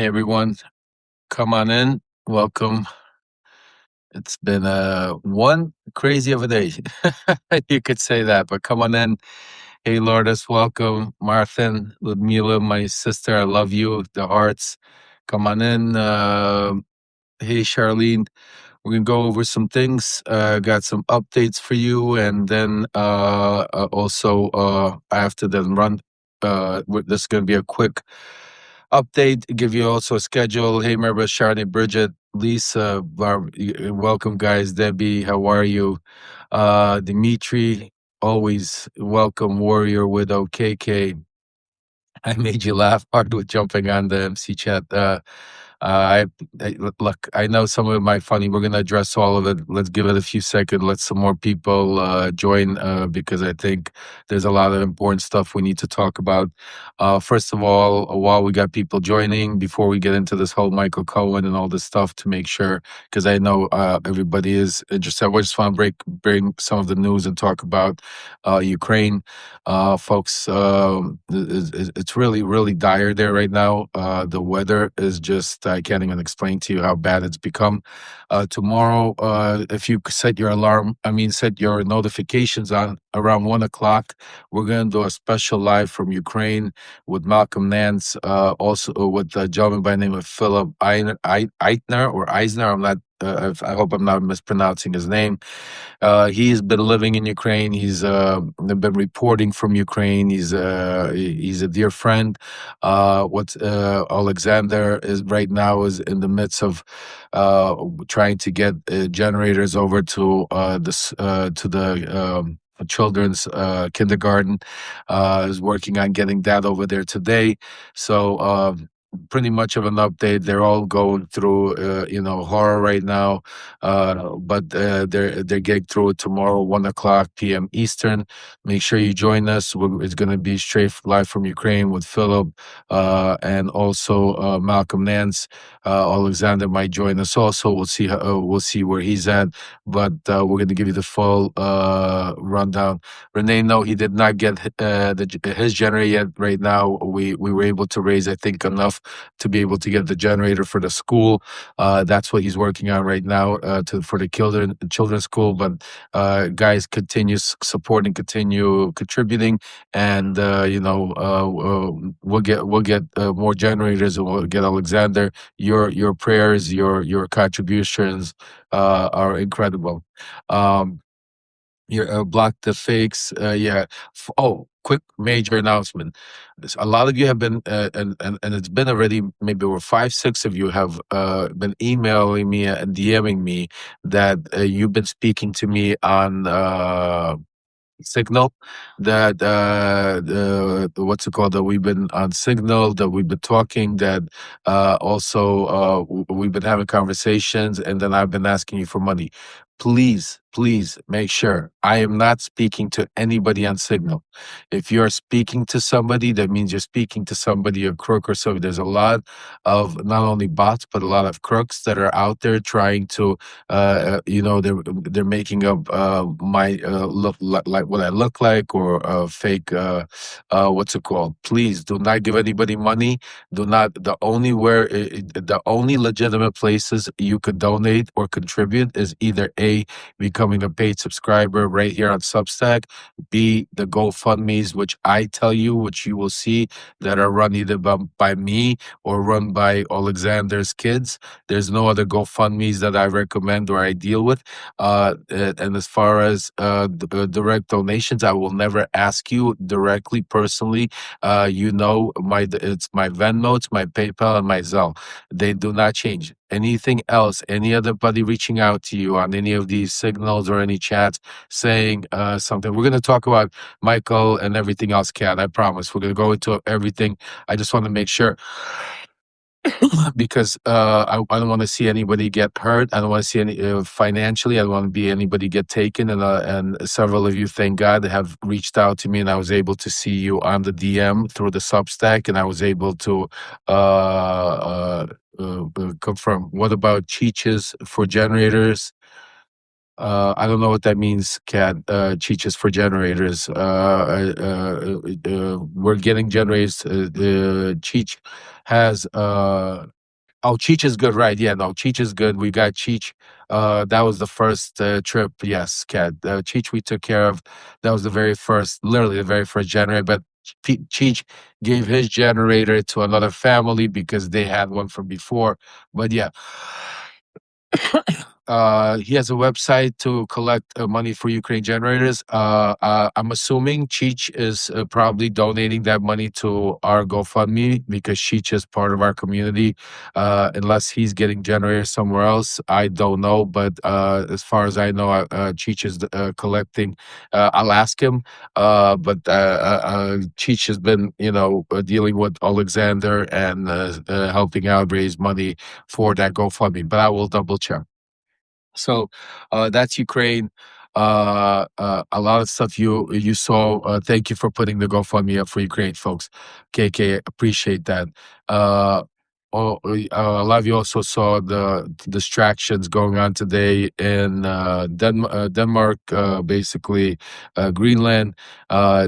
Hey everyone, come on in. Welcome. It's been one crazy of a day. You could say that, but come on in. Hey Lourdes, welcome. Marthin, Ludmila, my sister, I love you. The hearts. Come on in. Hey Charlene, we're gonna go over some things. Got some updates for you, and then also I have to then run. This is gonna be a quick update, give you also a schedule. Hey, Merba, Charlotte, Bridget, Lisa, welcome, guys. Debbie, how are you? Dimitri, always welcome. Warrior Widow, KK. I made you laugh hard with jumping on the MC chat. Look. I know some of it might funny. We're gonna address all of it. Let's give it a few seconds. Let some more people join because I think there's a lot of important stuff we need to talk about. First of all, while we got people joining, before we get into this whole Michael Cohen and all this stuff, to make sure, because I know everybody is interested. I just want to bring some of the news and talk about Ukraine. Folks, it's really dire there right now. The weather is just, I can't even explain to you how bad it's become. Tomorrow, if you set your set your notifications on around 1 o'clock, we're going to do a special live from Ukraine with Malcolm Nance, also with a gentleman by the name of Philip Eitner or Eisner. I hope I'm not mispronouncing his name. He's been living in Ukraine. He's been reporting from Ukraine. He's a dear friend. What Alexander is right now is in the midst of trying to get generators over to the children's kindergarten. Is working on getting that over there today. So. Pretty much of an update. They're all going through, horror right now, but they're getting through it tomorrow, 1 o'clock p.m. Eastern. Make sure you join us. It's going to be straight live from Ukraine with Philip and also Malcolm Nance. Alexander might join us also. We'll see where he's at, but we're going to give you the full rundown. Renee, no, he did not get his generator yet. Right now, we were able to raise, I think, enough to be able to get the generator for the school. That's what he's working on right now for the children's school. But guys, continue supporting, continue contributing, and we'll get more generators, and we'll get Alexander. Your prayers, your contributions are incredible. Block the fakes. Yeah. Quick major announcement. A lot of you have been, and it's been already maybe over 5, 6 of you have been emailing me and DMing me that you've been speaking to me on Signal, that what's it called, that we've been on Signal, that we've been talking, that also we've been having conversations, and then I've been asking you for money. Please make sure I am not speaking to anybody on Signal. If you're speaking to somebody, that means you're speaking to somebody, a crook or something. There's a lot of not only bots, but a lot of crooks that are out there trying to they're making up my look like what I look like, or fake what's it called. Please do not give anybody money. Do not. The only legitimate places you could donate or contribute is either A, becoming a paid subscriber right here on Substack, B, the GoFundMes, which I tell you, which you will see, that are run either by me or run by Alexander's kids. There's no other GoFundMes that I recommend or I deal with. And as far as direct donations, I will never ask you directly, personally. It's my Venmo, it's my PayPal, and my Zelle. They do not change. Anything else, any other buddy reaching out to you on any of these signals or any chats saying something. We're going to talk about Michael and everything else, Kat. I promise. We're going to go into everything. I just want to make sure because I don't want to see anybody get hurt. I don't want to see any financially. I don't want to be anybody get taken. And several of you, thank God, have reached out to me, and I was able to see you on the DM through the Substack, and I was able to confirm. What about Cheeches for generators? I don't know what that means, Cat. Cheeches for generators. We're getting generators. Cheech has Oh, Cheech is good, right? Yeah, no, Cheech is good. We got Cheech. That was the first trip. Yes, Cat. Cheech we took care of. That was the very first, literally the very first generator. But Cheech gave his generator to another family because they had one from before. But yeah, he has a website to collect money for Ukraine generators. I'm assuming Cheech is probably donating that money to our GoFundMe because Cheech is part of our community. Unless he's getting generators somewhere else, I don't know. But as far as I know, Cheech is collecting. I'll ask him. But Cheech has been, dealing with Alexander and helping out raise money for that GoFundMe. But I will double check. So that's Ukraine. A lot of stuff you saw. Thank you for putting the GoFundMe up for Ukraine, folks. KK, appreciate that. Uh, a lot of you also saw the distractions going on today in Denmark, basically Greenland.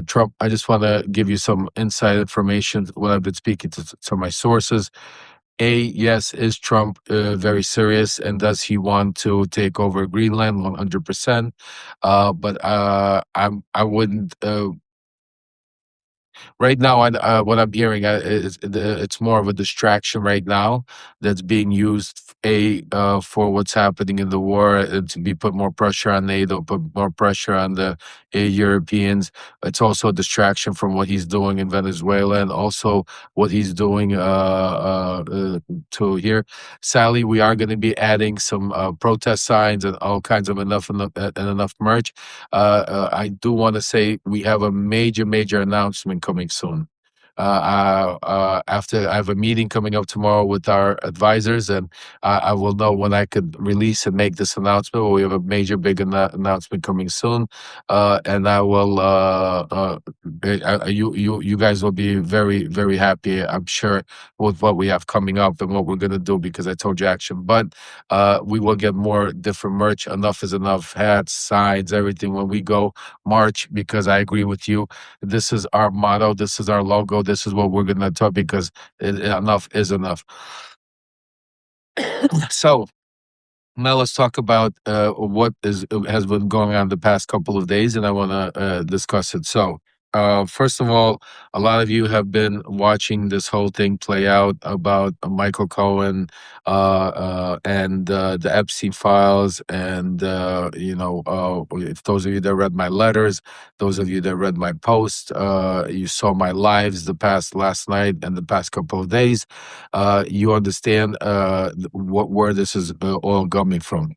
Trump. I just want to give you some inside information when I've been speaking to my sources. Yes, is Trump very serious, and does he want to take over Greenland 100%? I wouldn't. Right now, what I'm hearing is it's more of a distraction right now that's being used for what's happening in the war to be put more pressure on NATO, put more pressure on the Europeans. It's also a distraction from what he's doing in Venezuela and also what he's doing to here. Sadly, we are going to be adding some protest signs and all kinds of enough merch. I do want to say we have a major announcement coming soon. After I have a meeting coming up tomorrow with our advisors, and I will know when I could release and make this announcement. But we have a major, big announcement coming soon, and I will. You guys will be very happy, I'm sure, with what we have coming up and what we're gonna do because I told you action. But we will get more different merch. Enough is enough. Hats, signs, everything when we go March. Because I agree with you. This is our motto. This is our logo. This is what we're gonna talk because enough is enough. So now let's talk about what has been going on the past couple of days, and I want to discuss it. So, first of all, a lot of you have been watching this whole thing play out about Michael Cohen and the Epstein files, and if those of you that read my letters, those of you that read my post, you saw my lives the past last night and the past couple of days. You understand where this is all coming from.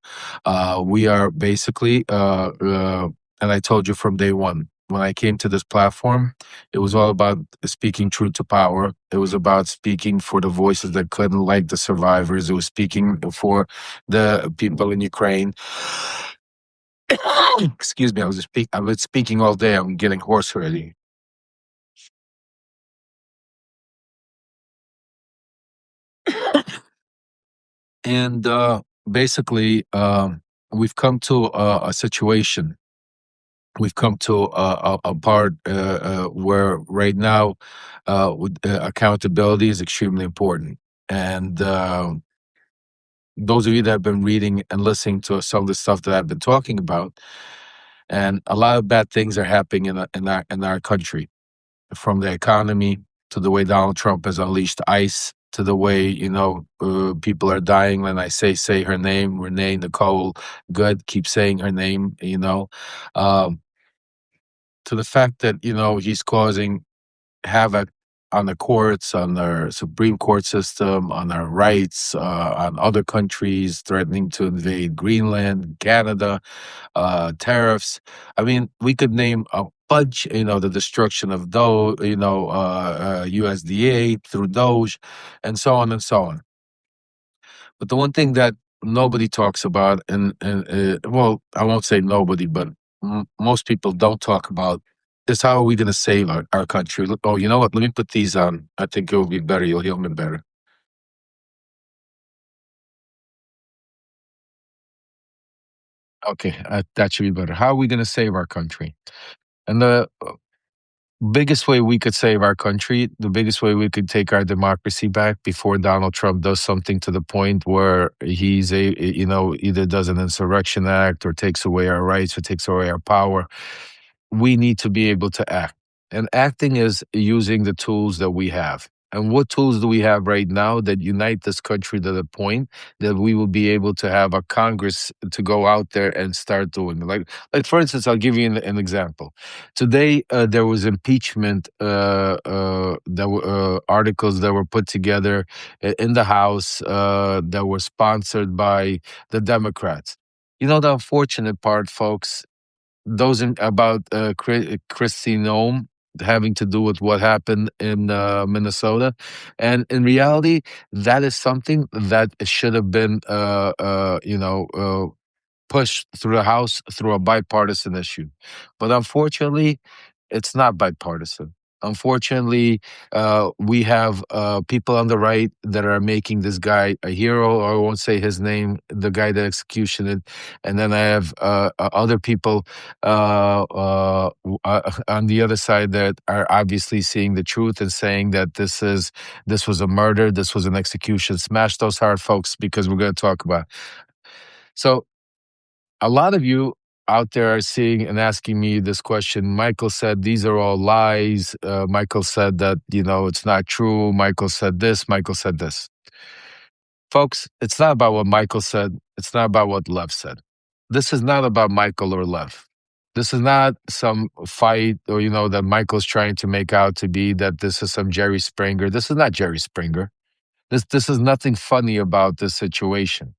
We are basically, and I told you from day one, when I came to this platform, it was all about speaking truth to power. It was about speaking for the voices that couldn't, like the survivors. It was speaking for the people in Ukraine. Excuse me, I've been speaking all day. I'm getting hoarse already. And basically, we've come to a situation. We've come to a part where right now accountability is extremely important. And those of you that have been reading and listening to some of the stuff that I've been talking about, and a lot of bad things are happening in our country, from the economy to the way Donald Trump has unleashed ICE to the way people are dying. When I say her name, Renee Nicole Good, keep saying her name. Um, to the fact that he's causing havoc on the courts, on our Supreme Court system, on our rights, on other countries, threatening to invade Greenland, Canada, tariffs. I mean, we could name a bunch. The destruction of USDA through Doge, and so on and so on. But the one thing that nobody talks about, and well, I won't say nobody, but most people don't talk about, is how are we going to save our country? Oh, you know what? Let me put these on. I think it will be better. You'll hear me better. Okay, that should be better. How are we going to save our country? And the biggest way we could save our country, the biggest way we could take our democracy back before Donald Trump does something to the point where he's either does an insurrection act or takes away our rights or takes away our power, we need to be able to act. And acting is using the tools that we have. And what tools do we have right now that unite this country to the point that we will be able to have a Congress to go out there and start doing? Like for instance, I'll give you an example. Today, there was impeachment articles that were put together in the House that were sponsored by the Democrats. You know, the unfortunate part, folks, those about Christy Nome having to do with what happened in Minnesota, and in reality, that is something that should have been, pushed through the House through a bipartisan issue. But unfortunately, it's not bipartisan. Unfortunately, we have people on the right that are making this guy a hero, or I won't say his name, the guy that executed. And then I have other people on the other side that are obviously seeing the truth and saying that this was a murder, this was an execution. Smash those hard folks, because we're going to talk about. So a lot of you out there are seeing and asking me this question. Michael said these are all lies. Michael said that, it's not true. Michael said this. Michael said this. Folks, it's not about what Michael said. It's not about what Lev said. This is not about Michael or Lev. This is not some fight or, that Michael's trying to make out to be that this is some Jerry Springer. This is not Jerry Springer. This is nothing funny about this situation.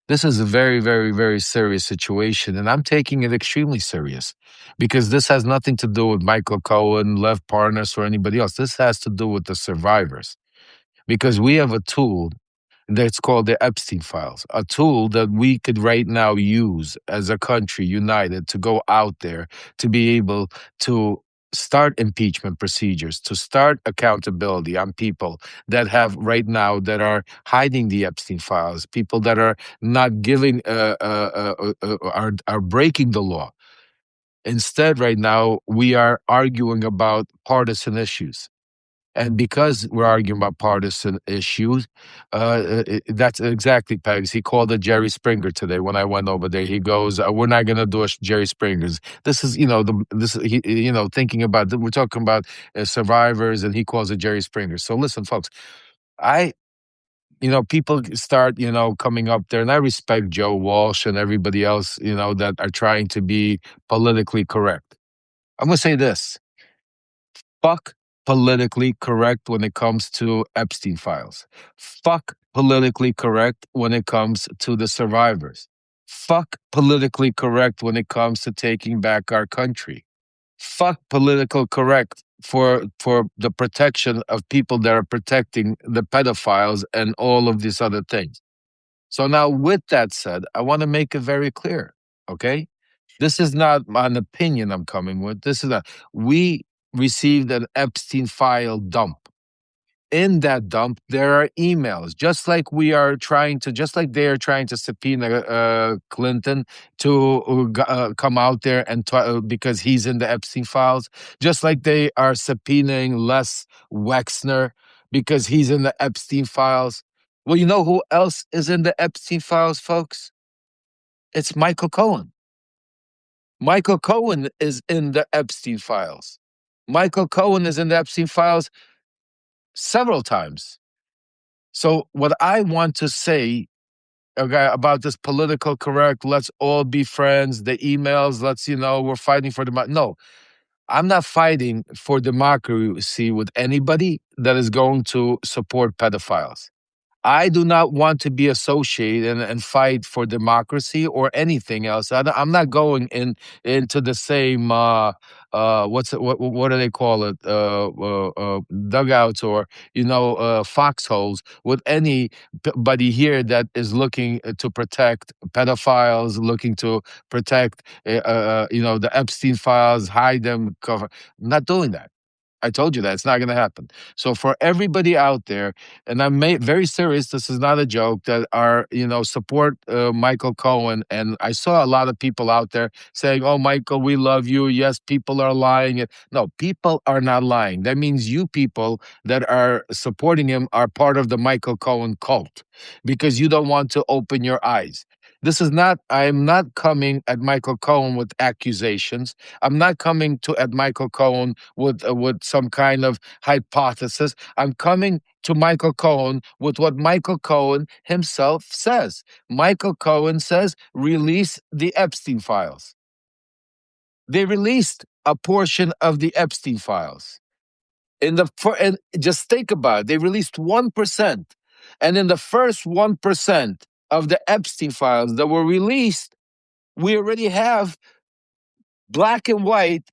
This is a very, very, very serious situation, and I'm taking it extremely serious because this has nothing to do with Michael Cohen, Lev Parnas, or anybody else. This has to do with the survivors, because we have a tool that's called the Epstein files, a tool that we could right now use as a country united to go out there to be able to start impeachment procedures, to start accountability on people that have right now that are hiding the Epstein files, people that are not giving, are breaking the law. Instead, right now, we are arguing about partisan issues. And because we're arguing about partisan issues, that's exactly, Pegs. He called it Jerry Springer today when I went over there. He goes, "We're not going to do a Jerry Springer's." This is, thinking about, we're talking about survivors, and he calls it Jerry Springer. So listen, folks, people start, coming up there, and I respect Joe Walsh and everybody else, that are trying to be politically correct. I'm going to say this. Fuck politically correct when it comes to Epstein files. Fuck politically correct when it comes to the survivors. Fuck politically correct when it comes to taking back our country. Fuck political correct for the protection of people that are protecting the pedophiles and all of these other things. So now, with that said, I want to make it very clear, okay? This is not an opinion I'm coming with. We received an Epstein file dump. In that dump, there are emails, just like they are trying to subpoena Clinton to come out there and because he's in the Epstein files, just like they are subpoenaing Les Wexner because he's in the Epstein files. Well, you know who else is in the Epstein files, folks? It's Michael Cohen. Michael Cohen is in the Epstein files. Michael Cohen is in the Epstein files several times. So what I want to say, okay, about this political correct, let's all be friends, the emails, we're fighting for no, I'm not fighting for democracy with anybody that is going to support pedophiles. I do not want to be associated and fight for democracy or anything else. I'm not going into the same what do they call it, dugouts or foxholes with anybody here that is looking to protect pedophiles, looking to protect the Epstein files, hide them, cover. I'm not doing that. I told you that it's not going to happen. So for everybody out there, and I'm very serious, this is not a joke, that are, support Michael Cohen. And I saw a lot of people out there saying, "Oh, Michael, we love you. Yes, people are lying." No, people are not lying. That means you people that are supporting him are part of the Michael Cohen cult, because you don't want to open your eyes. This is not, I'm not coming at Michael Cohen with accusations. I'm not coming to at Michael Cohen with some kind of hypothesis. I'm coming to Michael Cohen with what Michael Cohen himself says. Michael Cohen says, release the Epstein files. They released a portion of the Epstein files. And just think about it, they released 1%. And in the first 1% of the Epstein files that were released, we already have black and white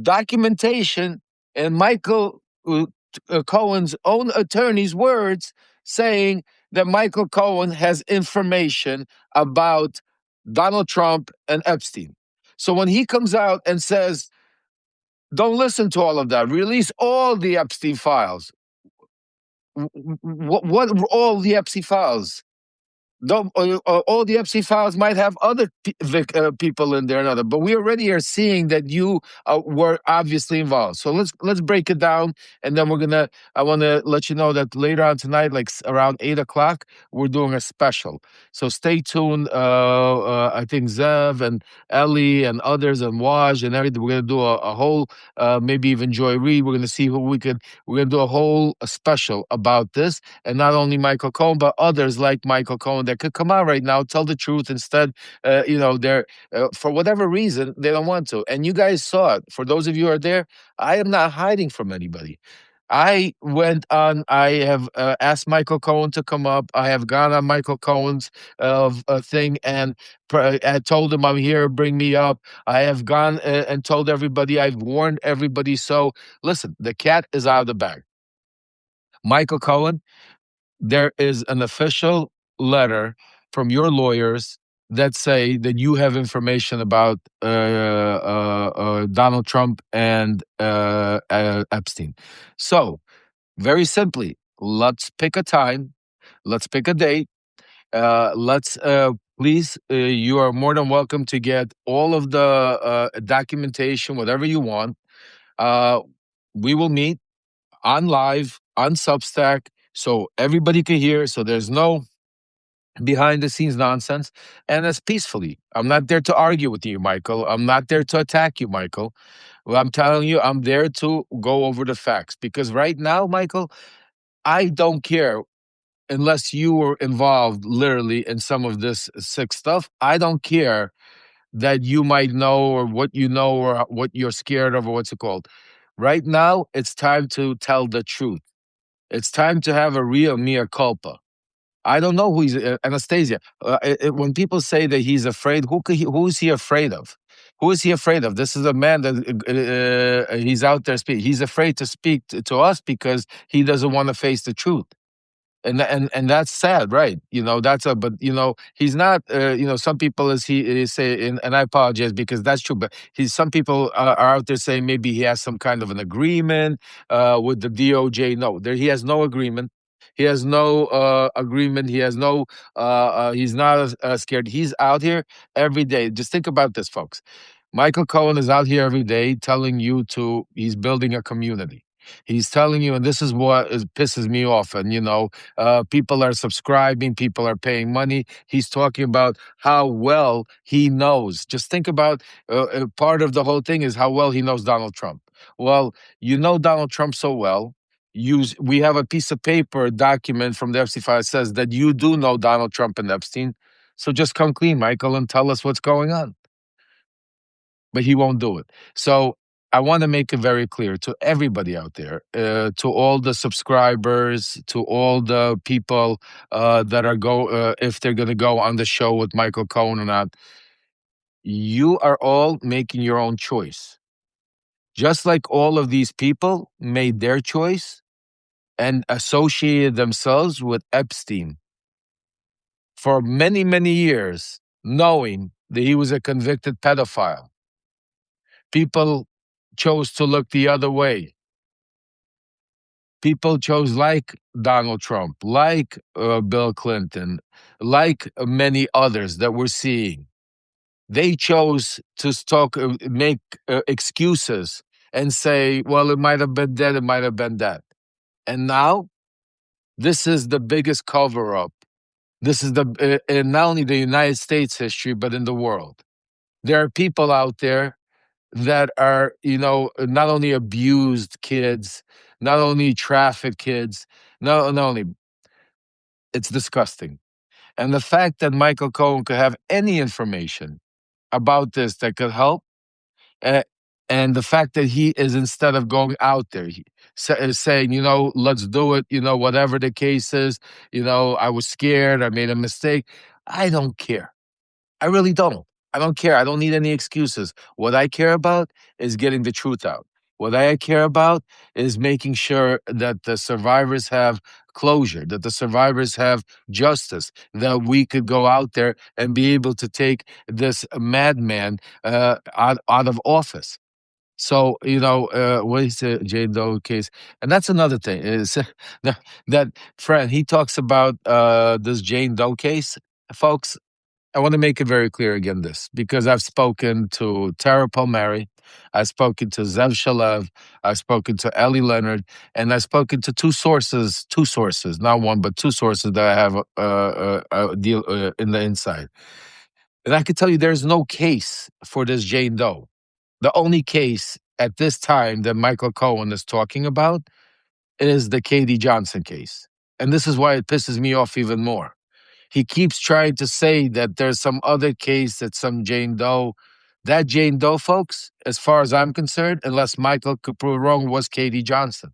documentation and Michael Cohen's own attorney's words saying that Michael Cohen has information about Donald Trump and Epstein. So when he comes out and says, don't listen to all of that, release all the Epstein files. What all the Epstein files? Don't all the Epstein files might have other people in there, another. But we already are seeing that you were obviously involved. So let's break it down, and then I want to let you know that later on tonight, like around 8 o'clock, we're doing a special. So stay tuned. I think Zev and Ellie and others and Waj and everything. We're gonna do a whole, maybe even Joy Reid. We're gonna see who we could. We're gonna do a whole special about this, and not only Michael Cohen, but others like Michael Cohen that could come out right now, tell the truth. Instead, they're for whatever reason they don't want to. And you guys saw it. For those of you who are there, I am not hiding from anybody. I went on. I have asked Michael Cohen to come up. I have gone on Michael Cohen's thing and I told him I'm here. Bring me up. I have gone and told everybody. I've warned everybody. So listen, the cat is out of the bag. Michael Cohen, there is an official letter from your lawyers that say that you have information about Donald Trump and Epstein. So, very simply, let's pick a time, let's pick a date. Let's please, you are more than welcome to get all of the documentation, whatever you want. Uh, we will meet on live on Substack so everybody can hear. So there's no behind the scenes nonsense, and as peacefully. I'm not there to argue with you, Michael. I'm not there to attack you, Michael. Well, I'm telling you, I'm there to go over the facts, because right now, Michael, I don't care unless you were involved literally in some of this sick stuff. I don't care that you might know or what you know or what you're scared of or what's it called. Right now, it's time to tell the truth. It's time to have a real mea culpa. I don't know who he's Anastasia. When people say that he's afraid, who is he afraid of? Who is he afraid of? This is a man that he's out there speaking. He's afraid to speak to us because he doesn't want to face the truth. And that's sad, right? But he's not. Some people, as he say, and I apologize because that's true. But some people are out there saying maybe he has some kind of an agreement with the DOJ. No, he has no agreement. He has no agreement. He has no. He's not scared. He's out here every day. Just think about this, folks. Michael Cohen is out here every day telling you he's building a community. He's telling you, and this is what pisses me off. And, people are subscribing, people are paying money. He's talking about how well he knows. Just think about part of the whole thing is how well he knows Donald Trump. Well, you know Donald Trump so well. We have a piece of paper, document from the Epstein file that says that you do know Donald Trump and Epstein. So just come clean, Michael, and tell us what's going on. But he won't do it. So I want to make it very clear to everybody out there, to all the subscribers, to all the people that are if they're going to go on the show with Michael Cohen or not. You are all making your own choice. Just like all of these people made their choice and associated themselves with Epstein for many, many years, knowing that he was a convicted pedophile. People chose to look the other way. People chose like Donald Trump, like Bill Clinton, like many others that we're seeing. They chose to make excuses and say, well, it might have been that, it might have been that. And now this is the biggest cover up. This is in not only the United States history, but in the world. There are people out there that are, not only abused kids, not only trafficked kids, not only, it's disgusting. And the fact that Michael Cohen could have any information about this that could help, uh, and the fact that he is, instead of going out there, is saying, let's do it, whatever the case is, I was scared, I made a mistake. I don't care. I really don't. I don't care. I don't need any excuses. What I care about is getting the truth out. What I care about is making sure that the survivors have closure, that the survivors have justice, that we could go out there and be able to take this madman out of office. So, what is the Jane Doe case? And that's another thing is that friend, he talks about this Jane Doe case, folks. I want to make it very clear again this, because I've spoken to Tara Palmieri, I've spoken to Zev Shalev, I've spoken to Ellie Leonard, and I've spoken to two sources, not one, but two sources that I have deal in the inside. And I can tell you there's no case for this Jane Doe. The only case at this time that Michael Cohen is talking about is the Katie Johnson case. And this is why it pisses me off even more. He keeps trying to say that there's some other case, that some Jane Doe. That Jane Doe, folks, as far as I'm concerned, unless Michael could prove wrong, was Katie Johnson.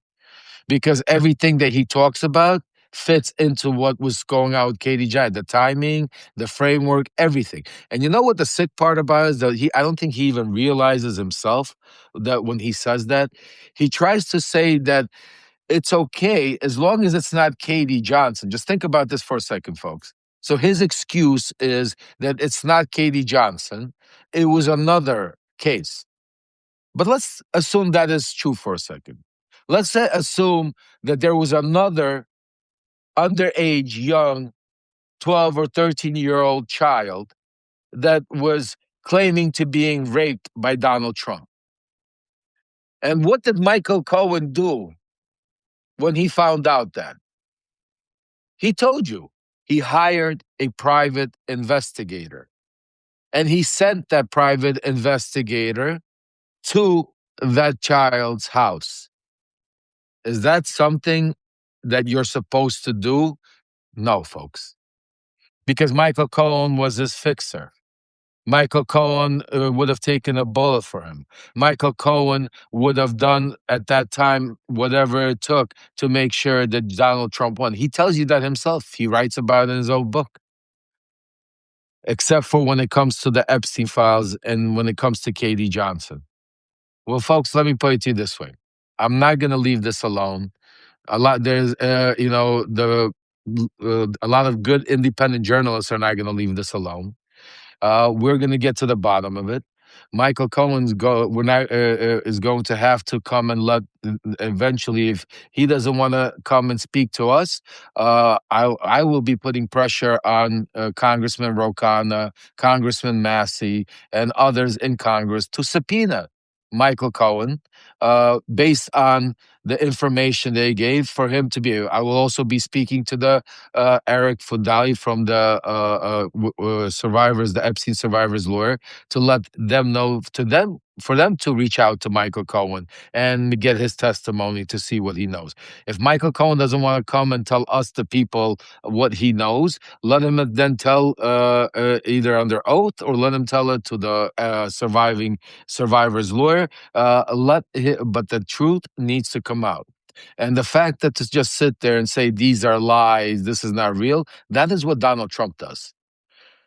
Because everything that he talks about fits into what was going on with Katie Johnson. The timing, the framework, everything. And you know what the sick part about it is? That I don't think he even realizes himself that when he says that, he tries to say that it's okay as long as it's not Katie Johnson. Just think about this for a second, folks. So his excuse is that it's not Katie Johnson. It was another case. But let's assume that is true for a second. Assume that there was another underage, young, 12 or 13-year-old child that was claiming to being raped by Donald Trump. And what did Michael Cohen do when he found out that? He told you. He hired a private investigator. And he sent that private investigator to that child's house. Is that something that you're supposed to do? No, folks. Because Michael Cohen was his fixer. Michael Cohen would have taken a bullet for him. Michael Cohen would have done at that time whatever it took to make sure that Donald Trump won. He tells you that himself. He writes about it in his own book. Except for when it comes to the Epstein files and when it comes to Katie Johnson. Well, folks, let me put it to you this way. I'm not going to leave this alone. A lot of good independent journalists are not going to leave this alone. We're going to get to the bottom of it. Michael Cohen's is going to have to come and eventually, if he doesn't want to come and speak to us, I will be putting pressure on Congressman Ro Khanna, Congressman Massey, and others in Congress to subpoena Michael Cohen based on the information they gave for him to be. I will also be speaking to the Eric Fudali from the survivors, the Epstein survivors lawyer, to let them know for them to reach out to Michael Cohen and get his testimony to see what he knows. If Michael Cohen doesn't want to come and tell us, the people, what he knows, let him then tell either under oath or let him tell it to the survivor's lawyer. But the truth needs to come out. And the fact that to just sit there and say these are lies, this is not real, that is what Donald Trump does.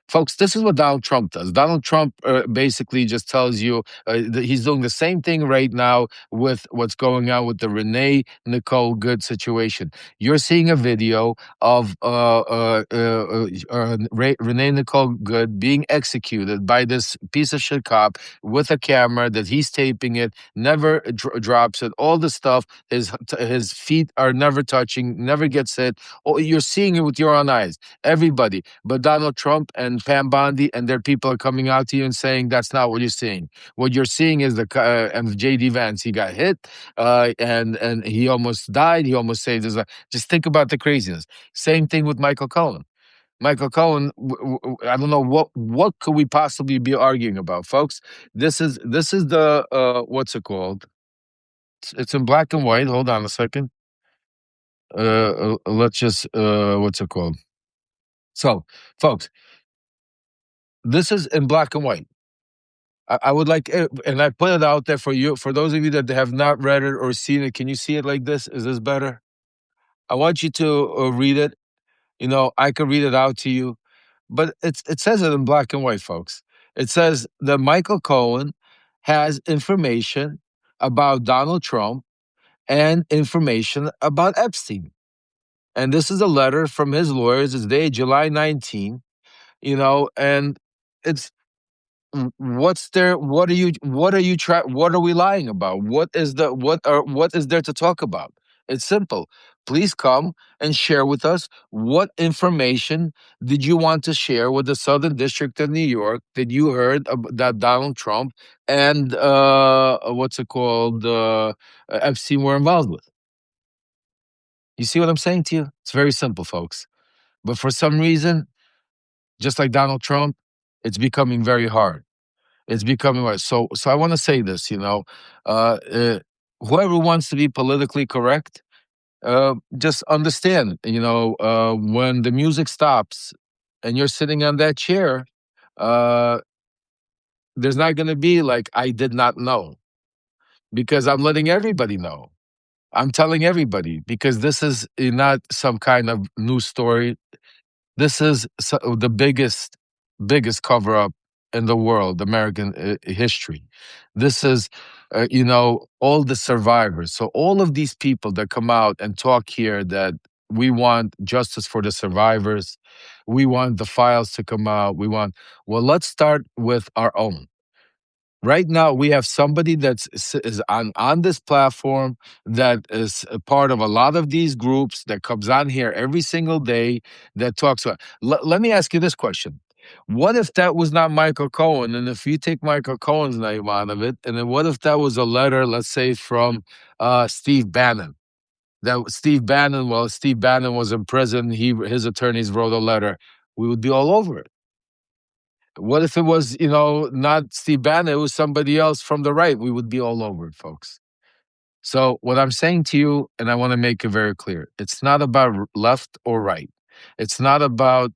Folks, this is what Donald Trump does. Donald Trump basically just tells you that he's doing the same thing right now with what's going on with the Renee Nicole Good situation. You're seeing a video of Renee Nicole Good being executed by this piece of shit cop with a camera that he's taping it, never drops it, all the stuff. His feet are never touching, never gets hit. Oh, you're seeing it with your own eyes. Everybody, but Donald Trump and Pam Bondi and their people are coming out to you and saying that's not what you're seeing. What you're seeing is and JD Vance. He got hit, and he almost died. He almost saved his life. Just think about the craziness. Same thing with Michael Cohen. Michael Cohen, I don't know what could we possibly be arguing about, folks. This is the what's it called? It's in black and white. Hold on a second. Let's just what's it called? So, folks, this is in black and white. I would like, and I put it out there for you, for those of you that have not read it or seen it. Can you see it like this? Is this better? I want you to read it. I could read it out to you, but it says it in black and white, folks. It says that Michael Cohen has information about Donald Trump and information about Epstein. And this is a letter from his lawyers. It's dated July 19, and it's what's there, what are we lying about? What is there to talk about? It's simple. Please come and share with us what information did you want to share with the Southern District of New York that you heard that Donald Trump and what's it called, Epstein were involved with. You see what I'm saying to you? It's very simple, folks. But for some reason, just like Donald Trump, it's becoming very hard. It's becoming worse. So I want to say this, uh, uh, whoever wants to be politically correct, just understand, when the music stops and you're sitting on that chair, uh, there's not going to be like, I did not know, because I'm letting everybody know. I'm telling everybody because this is not some kind of news story. This is the biggest cover up in the world, American history. This is, all the survivors. So all of these people that come out and talk here that we want justice for the survivors, we want the files to come out. Well, let's start with our own. Right now, we have somebody is on this platform that is a part of a lot of these groups that comes on here every single day that talks about. Let me ask you this question. What if that was not Michael Cohen? And if you take Michael Cohen's name out of it, and then what if that was a letter, let's say, from Steve Bannon? Steve Bannon was in prison. His attorneys wrote a letter. We would be all over it. What if it was, not Steve Bannon, it was somebody else from the right? We would be all over it, folks. So what I'm saying to you, and I want to make it very clear, it's not about left or right. It's not about,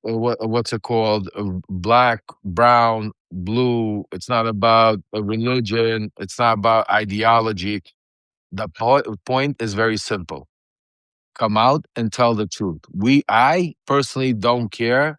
what's it called, black, brown, blue. It's not about a religion. It's not about ideology. The point is very simple. Come out and tell the truth. I personally don't care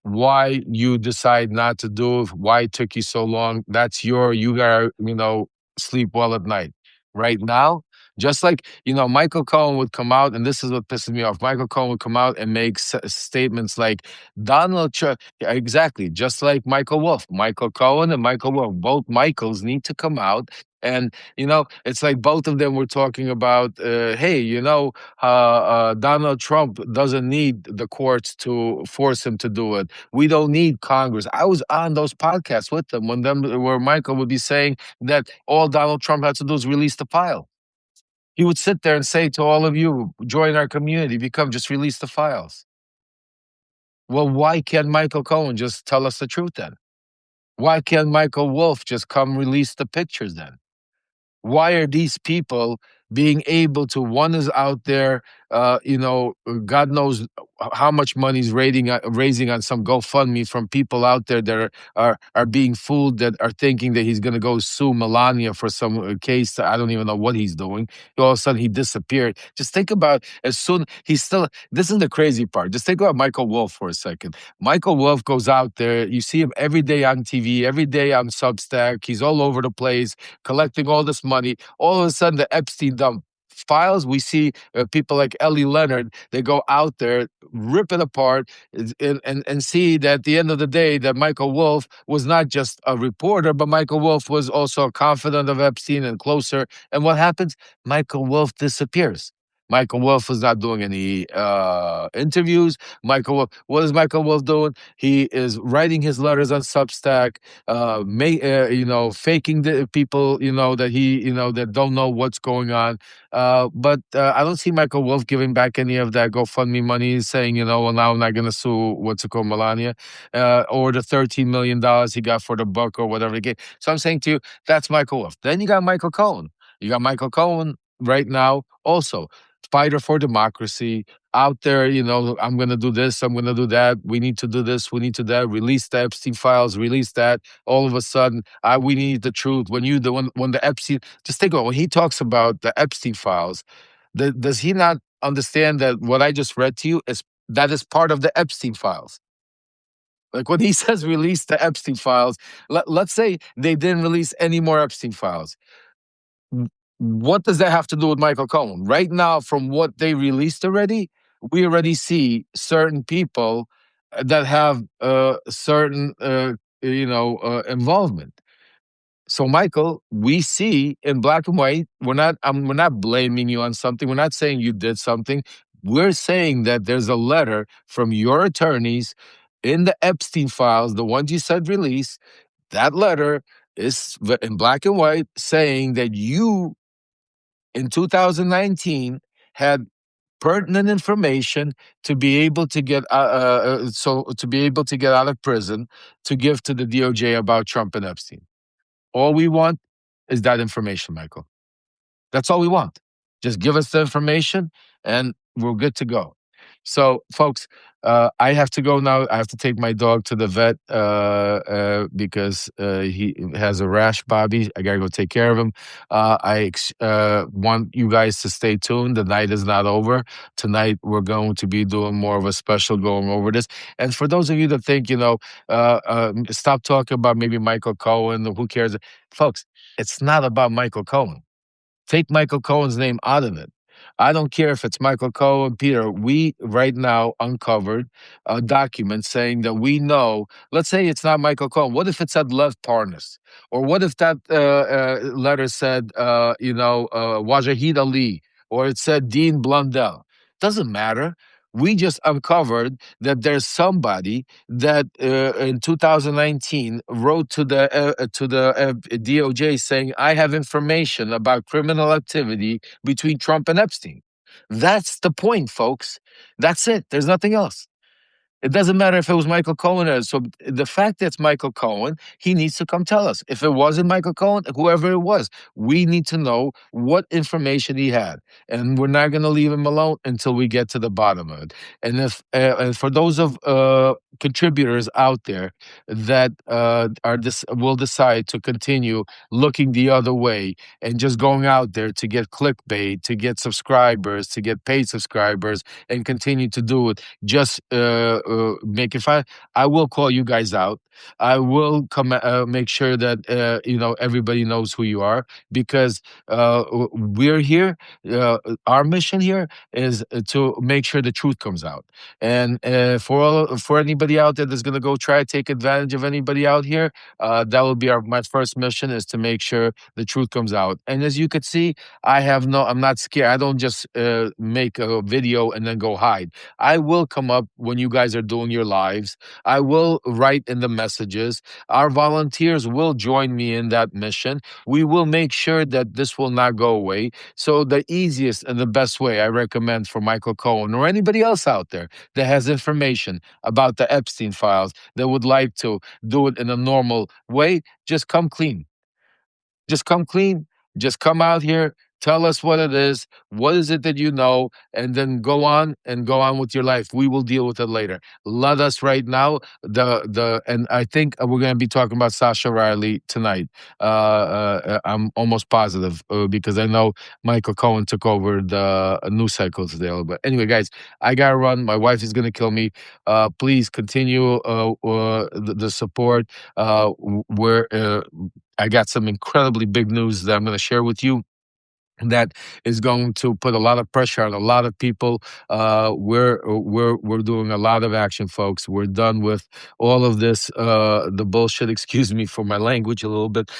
why you decide not to do it, why it took you so long. You gotta, sleep well at night. Right now, just like, Michael Cohen would come out, and this is what pisses me off. Michael Cohen would come out and make statements like Donald Trump, exactly, just like Michael Wolff. Michael Cohen and Michael Wolff, both Michaels need to come out. And, it's like both of them were talking about, hey, Donald Trump doesn't need the courts to force him to do it. We don't need Congress. I was on those podcasts with them where Michael would be saying that all Donald Trump had to do is release the file. He would sit there and say to all of you, join our community, just release the files. Well, why can't Michael Cohen just tell us the truth then? Why can't Michael Wolff just come release the pictures then? Why are these people being able to, one is out there, God knows how much money is raising on some GoFundMe from people out there that are being fooled, that are thinking that he's going to go sue Melania for some case. I don't even know what he's doing. All of a sudden he disappeared. Just think about, as soon he's still. This is the crazy part. Just think about Michael Wolff for a second. Michael Wolff goes out there. You see him every day on TV, every day on Substack. He's all over the place collecting all this money. All of a sudden, the Epstein dump files, we see people like Ellie Leonard, they go out there, rip it apart, and see that at the end of the day that Michael Wolff was not just a reporter, but Michael Wolff was also a confidant of Epstein and closer. And what happens? Michael Wolff disappears. Michael Wolff is not doing any interviews. What is Michael Wolff doing? He is writing his letters on Substack, faking the people, that he, that don't know what's going on. But I don't see Michael Wolff giving back any of that GoFundMe money, saying, well, now I'm not going to sue what's it called, Melania, or the $13 million he got for the book or whatever. So I'm saying to you, that's Michael Wolff. Then you got Michael Cohen. You got Michael Cohen right now also. Fighter for democracy out there, I'm going to do this, I'm going to do that. We need to do this, we need to do that. Release the Epstein files, release that. All of a sudden, we need the truth. When the Epstein, just think about when he talks about the Epstein files, does he not understand that what I just read to you is part of the Epstein files? Like when he says release the Epstein files, let's say they didn't release any more Epstein files. What does that have to do with Michael Cohen? Right now, from what they released already, we already see certain people that have certain, involvement. So, Michael, we see in black and white. We're not blaming you on something. We're not saying you did something. We're saying that there's a letter from your attorneys in the Epstein files, the ones you said release. That letter is in black and white saying that you in 2019 had pertinent information to be able to get to be able to get out of prison to give to the DOJ about Trump and Epstein. All we want is that information, Michael. That's all we want. Just give us the information and we're good to go. So, folks, I have to go now. I have to take my dog to the vet because he has a rash, Bobby. I got to go take care of him. I want you guys to stay tuned. The night is not over. Tonight, we're going to be doing more of a special going over this. And for those of you that think, stop talking about maybe Michael Cohen, who cares? Folks, it's not about Michael Cohen. Take Michael Cohen's name out of it. I don't care if it's Michael Cohen, Peter. We right now uncovered a document saying that we know. Let's say it's not Michael Cohen. What if it said Lev Parnas? Or what if that letter said, Wajahid Ali? Or it said Dean Blundell? Doesn't matter. We just uncovered that there's somebody that in 2019 wrote to the DOJ saying, "I have information about criminal activity between Trump and Epstein." That's the point, folks. That's it. There's nothing else. It doesn't matter if it was Michael Cohen. So the fact that it's Michael Cohen, he needs to come tell us. If it wasn't Michael Cohen, whoever it was, we need to know what information he had. And we're not going to leave him alone until we get to the bottom of it. And if and for those of contributors out there that will decide to continue looking the other way and just going out there to get clickbait, to get subscribers, to get paid subscribers, and continue to do it, just make it fine. I will call you guys out. I will come make sure that everybody knows who you are, because we're here. Our mission here is to make sure the truth comes out. And for anybody out there that's going to go try to take advantage of anybody out here, that will be my first mission, is to make sure the truth comes out. And as you could see, I'm not scared. I don't just make a video and then go hide. I will come up when you guys are doing your lives. I will write in the messages. Our volunteers will join me in that mission. We will make sure that this will not go away. So the easiest and the best way I recommend for Michael Cohen or anybody else out there that has information about the Epstein files that would like to do it in a normal way, just come clean. Just come clean. Just come out here. Tell us what it is. What is it that you know? And then go on with your life. We will deal with it later. Let us right now. And I think we're going to be talking about Sasha Riley tonight. I'm almost positive because I know Michael Cohen took over the news cycle today. But anyway, guys, I gotta run. My wife is gonna kill me. Please continue the support. Where I got some incredibly big news that I'm going to share with you that is going to put a lot of pressure on a lot of people. We're doing a lot of action, folks. We're done with all of this the bullshit. Excuse me for my language a little bit,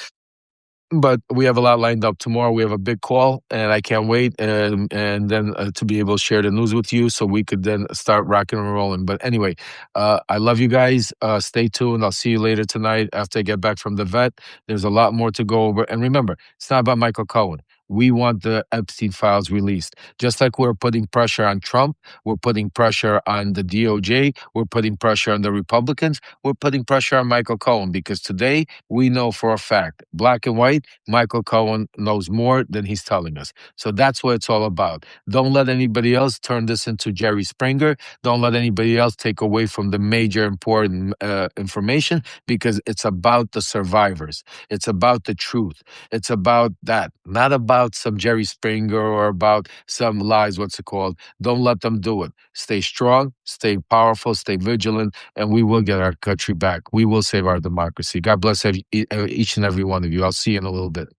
but we have a lot lined up tomorrow. We have a big call, and I can't wait. And then to be able to share the news with you, so we could then start rocking and rolling. But anyway, I love you guys. Stay tuned. I'll see you later tonight after I get back from the vet. There's a lot more to go over. And remember, it's not about Michael Cohen. We want the Epstein files released. Just like we're putting pressure on Trump, we're putting pressure on the DOJ, we're putting pressure on the Republicans, we're putting pressure on Michael Cohen, because today we know for a fact, black and white, Michael Cohen knows more than he's telling us. So that's what it's all about. Don't let anybody else turn this into Jerry Springer. Don't let anybody else take away from the major important information, because it's about the survivors. It's about the truth. It's about that, not about some Jerry Springer or about some lies, what's it called. Don't let them do it. Stay strong, stay powerful, stay vigilant, and we will get our country back. We will save our democracy. God bless each and every one of you. I'll see you in a little bit.